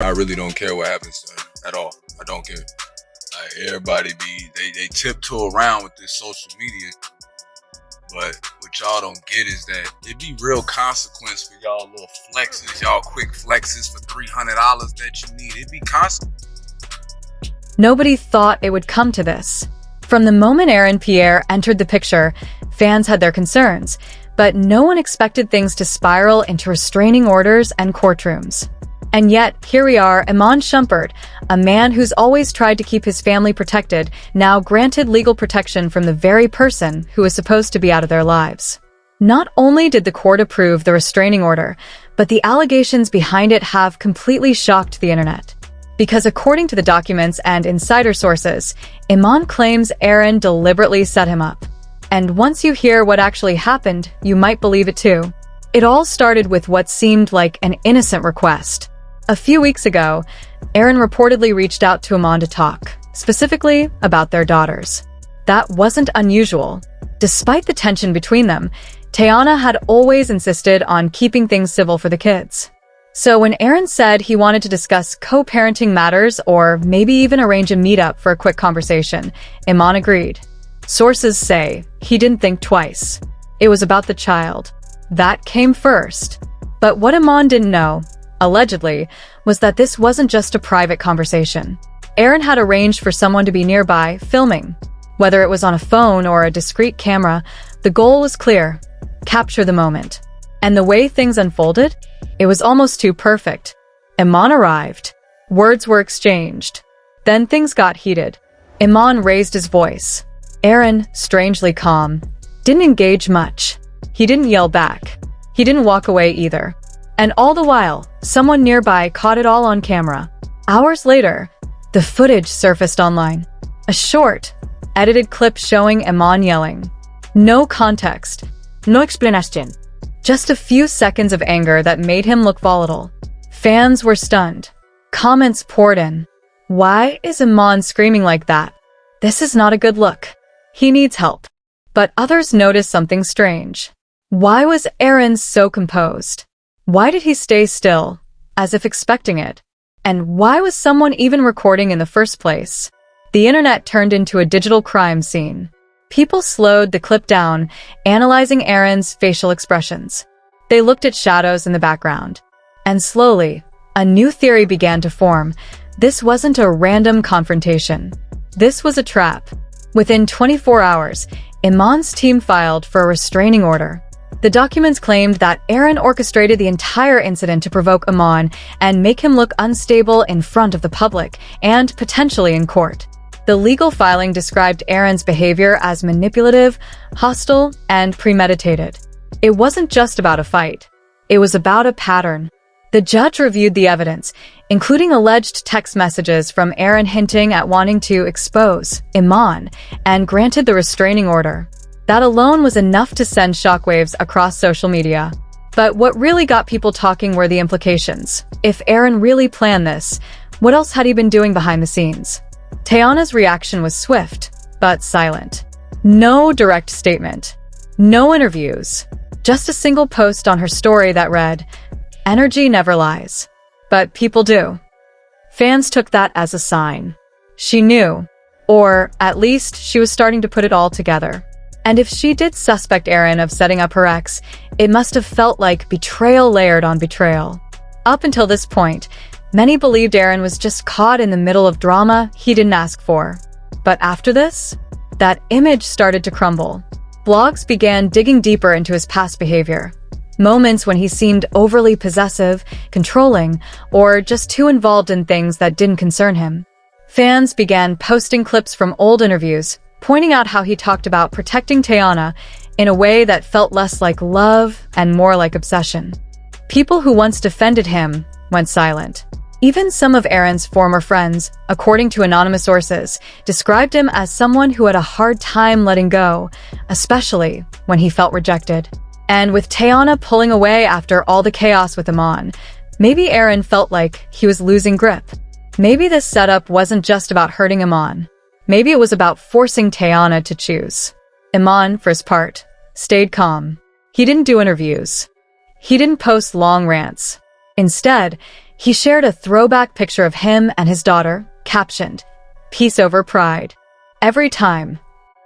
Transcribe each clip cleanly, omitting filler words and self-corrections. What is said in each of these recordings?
I really don't care what happens to her at all. I don't care. Like everybody they tiptoe around with this social media, but what y'all don't get is that it be real consequence for y'all little flexes, y'all quick flexes for $300 that you need. It be consequence. Nobody thought it would come to this. From the moment Aaron and Pierre entered the picture, fans had their concerns, but no one expected things to spiral into restraining orders and courtrooms. And yet, here we are, Iman Shumpert, a man who's always tried to keep his family protected, now granted legal protection from the very person who was supposed to be out of their lives. Not only did the court approve the restraining order, but the allegations behind it have completely shocked the internet. Because according to the documents and insider sources, Iman claims Aaron deliberately set him up. And once you hear what actually happened, you might believe it too. It all started with what seemed like an innocent request. A few weeks ago, Aaron reportedly reached out to Iman to talk, specifically about their daughters. That wasn't unusual. Despite the tension between them, Tayliana had always insisted on keeping things civil for the kids. So when Aaron said he wanted to discuss co-parenting matters or maybe even arrange a meetup for a quick conversation, Iman agreed. Sources say he didn't think twice. It was about the child. That came first. But what Iman didn't know, allegedly, was that this wasn't just a private conversation. Aaron had arranged for someone to be nearby, filming. Whether it was on a phone or a discreet camera, the goal was clear: capture the moment. And the way things unfolded, it was almost too perfect. Iman arrived. Words were exchanged. Then things got heated. Iman raised his voice. Aaron, strangely calm, didn't engage much. He didn't yell back. He didn't walk away either. And all the while, someone nearby caught it all on camera. Hours later, the footage surfaced online. A short, edited clip showing Iman yelling. No context. No explanation. Just a few seconds of anger that made him look volatile. Fans were stunned. Comments poured in. Why is Iman screaming like that? This is not a good look. He needs help. But others noticed something strange. Why was Aaron so composed? Why did he stay still, as if expecting it? And why was someone even recording in the first place? The internet turned into a digital crime scene. People slowed the clip down, analyzing Aaron's facial expressions. They looked at shadows in the background. And slowly, a new theory began to form. This wasn't a random confrontation. This was a trap. Within 24 hours, Iman's team filed for a restraining order. The documents claimed that Aaron orchestrated the entire incident to provoke Iman and make him look unstable in front of the public and potentially in court. The legal filing described Aaron's behavior as manipulative, hostile, and premeditated. It wasn't just about a fight. It was about a pattern. The judge reviewed the evidence, including alleged text messages from Aaron hinting at wanting to expose Iman, and granted the restraining order. That alone was enough to send shockwaves across social media. But what really got people talking were the implications. If Aaron really planned this, what else had he been doing behind the scenes? Tayliana's reaction was swift, but silent. No direct statement. No interviews. Just a single post on her story that read, "Energy never lies." But people do. Fans took that as a sign. She knew, or at least she was starting to put it all together. And if she did suspect Aaron of setting up her ex, it must have felt like betrayal layered on betrayal. Up until this point, many believed Aaron was just caught in the middle of drama he didn't ask for. But after this, that image started to crumble. Blogs began digging deeper into his past behavior. Moments when he seemed overly possessive, controlling, or just too involved in things that didn't concern him. Fans began posting clips from old interviews, pointing out how he talked about protecting Tayliana in a way that felt less like love and more like obsession. People who once defended him went silent. Even some of Aaron's former friends, according to anonymous sources, described him as someone who had a hard time letting go, especially when he felt rejected. And with Tayliana pulling away after all the chaos with Iman, maybe Aaron felt like he was losing grip. Maybe this setup wasn't just about hurting Iman. Maybe it was about forcing Tayliana to choose. Iman, for his part, stayed calm. He didn't do interviews. He didn't post long rants. Instead, He shared a throwback picture of him and his daughter, captioned, "Peace over pride." Every time,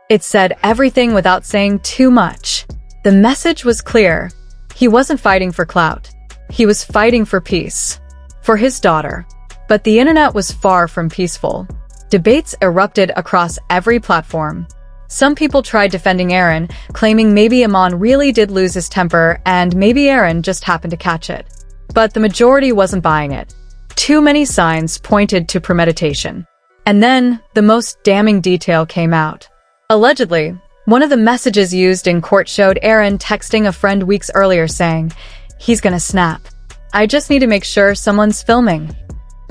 it said everything without saying too much. The message was clear. He wasn't fighting for clout. He was fighting for peace. For his daughter. But the internet was far from peaceful. Debates erupted across every platform. Some people tried defending Aaron, claiming maybe Iman really did lose his temper and maybe Aaron just happened to catch it. But the majority wasn't buying it. Too many signs pointed to premeditation. And then, the most damning detail came out. Allegedly, one of the messages used in court showed Aaron texting a friend weeks earlier saying, "He's gonna snap. I just need to make sure someone's filming."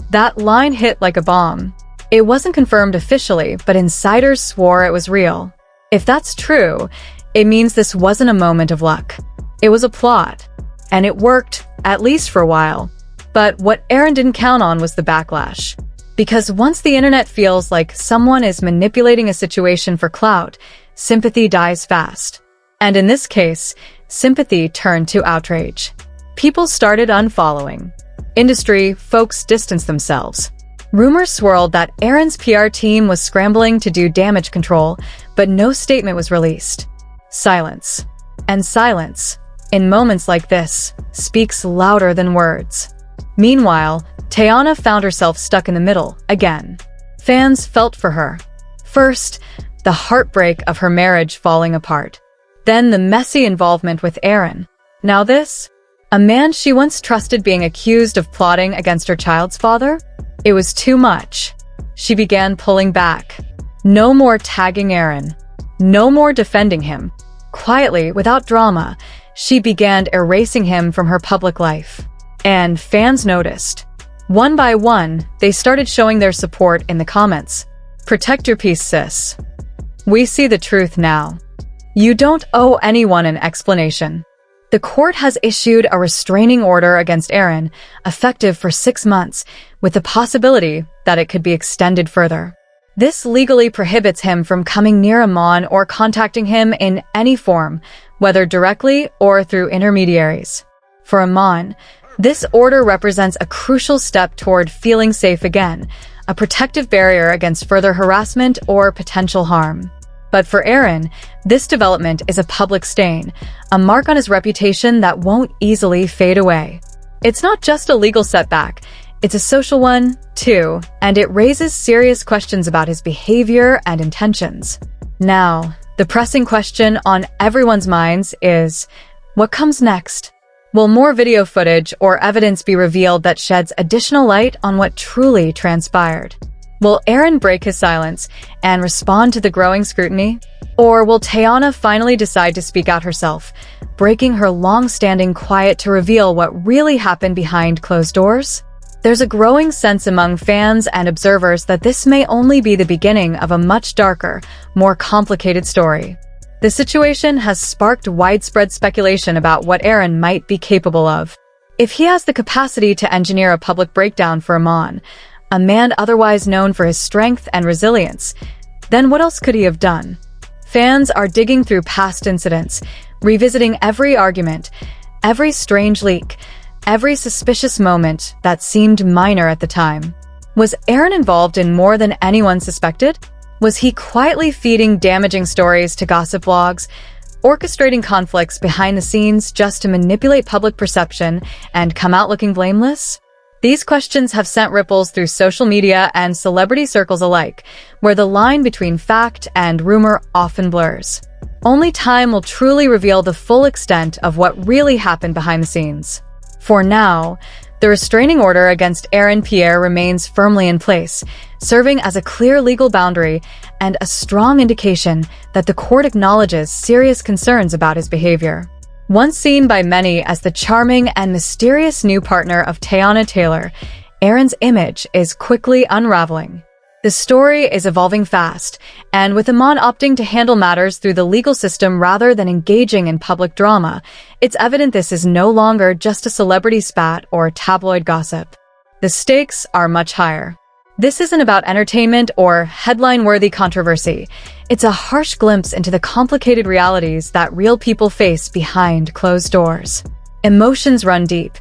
That line hit like a bomb. It wasn't confirmed officially, but insiders swore it was real. If that's true, it means this wasn't a moment of luck. It was a plot. And it worked, at least for a while. But what Aaron didn't count on was the backlash. Because once the internet feels like someone is manipulating a situation for clout, sympathy dies fast. And in this case, sympathy turned to outrage. People started unfollowing. Industry folks distanced themselves. Rumors swirled that Aaron's PR team was scrambling to do damage control, but no statement was released. Silence. And silence, in moments like this, speaks louder than words. Meanwhile, Tayliana found herself stuck in the middle, again. Fans felt for her. First, the heartbreak of her marriage falling apart. Then the messy involvement with Aaron. Now this? A man she once trusted being accused of plotting against her child's father? It was too much. She began pulling back. No more tagging Aaron. No more defending him. Quietly, without drama, she began erasing him from her public life. And fans noticed. One by one, they started showing their support in the comments. "Protect your peace, sis. We see the truth now. You don't owe anyone an explanation." The court has issued a restraining order against Aaron, effective for 6 months, with the possibility that it could be extended further. This legally prohibits him from coming near Iman or contacting him in any form, whether directly or through intermediaries. For Iman, this order represents a crucial step toward feeling safe again, a protective barrier against further harassment or potential harm. But for Aaron, this development is a public stain, a mark on his reputation that won't easily fade away. It's not just a legal setback, it's a social one, too, and it raises serious questions about his behavior and intentions. Now, the pressing question on everyone's minds is, what comes next? Will more video footage or evidence be revealed that sheds additional light on what truly transpired? Will Aaron break his silence and respond to the growing scrutiny? Or will Tayliana finally decide to speak out herself, breaking her long-standing quiet to reveal what really happened behind closed doors? There's a growing sense among fans and observers that this may only be the beginning of a much darker, more complicated story. The situation has sparked widespread speculation about what Aaron might be capable of. If he has the capacity to engineer a public breakdown for Iman, a man otherwise known for his strength and resilience, then what else could he have done? Fans are digging through past incidents, revisiting every argument, every strange leak, every suspicious moment that seemed minor at the time. Was Aaron involved in more than anyone suspected? Was he quietly feeding damaging stories to gossip blogs, orchestrating conflicts behind the scenes just to manipulate public perception and come out looking blameless? These questions have sent ripples through social media and celebrity circles alike, where the line between fact and rumor often blurs. Only time will truly reveal the full extent of what really happened behind the scenes. For now, the restraining order against Aaron Pierre remains firmly in place, serving as a clear legal boundary and a strong indication that the court acknowledges serious concerns about his behavior. Once seen by many as the charming and mysterious new partner of Tayliana Taylor, Aaron's image is quickly unraveling. The story is evolving fast, and with Iman opting to handle matters through the legal system rather than engaging in public drama, it's evident this is no longer just a celebrity spat or tabloid gossip. The stakes are much higher. This isn't about entertainment or headline-worthy controversy. It's a harsh glimpse into the complicated realities that real people face behind closed doors. Emotions run deep,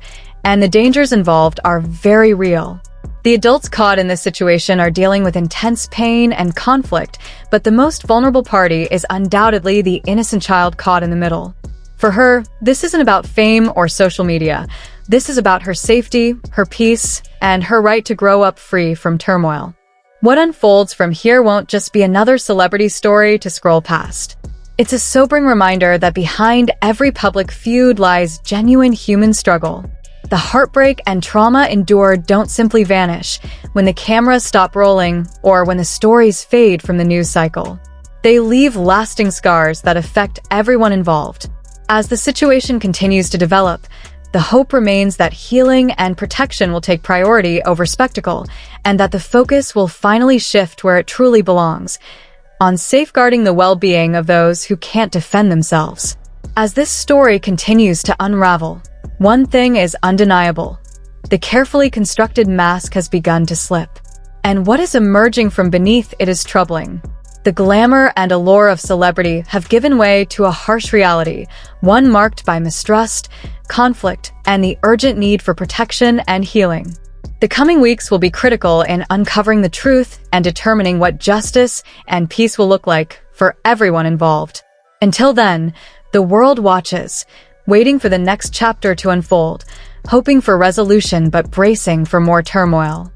and the dangers involved are very real. The adults caught in this situation are dealing with intense pain and conflict, but the most vulnerable party is undoubtedly the innocent child caught in the middle. For her, this isn't about fame or social media. This is about her safety, her peace, and her right to grow up free from turmoil. What unfolds from here won't just be another celebrity story to scroll past. It's a sobering reminder that behind every public feud lies genuine human struggle. The heartbreak and trauma endured don't simply vanish when the cameras stop rolling or when the stories fade from the news cycle. They leave lasting scars that affect everyone involved. As the situation continues to develop, the hope remains that healing and protection will take priority over spectacle, and that the focus will finally shift where it truly belongs, on safeguarding the well-being of those who can't defend themselves. As this story continues to unravel, one thing is undeniable. The carefully constructed mask has begun to slip, and what is emerging from beneath it is troubling. The glamour and allure of celebrity have given way to a harsh reality, one marked by mistrust, conflict, and the urgent need for protection and healing. The coming weeks will be critical in uncovering the truth and determining what justice and peace will look like for everyone involved. Until then, the world watches, waiting for the next chapter to unfold, hoping for resolution but bracing for more turmoil.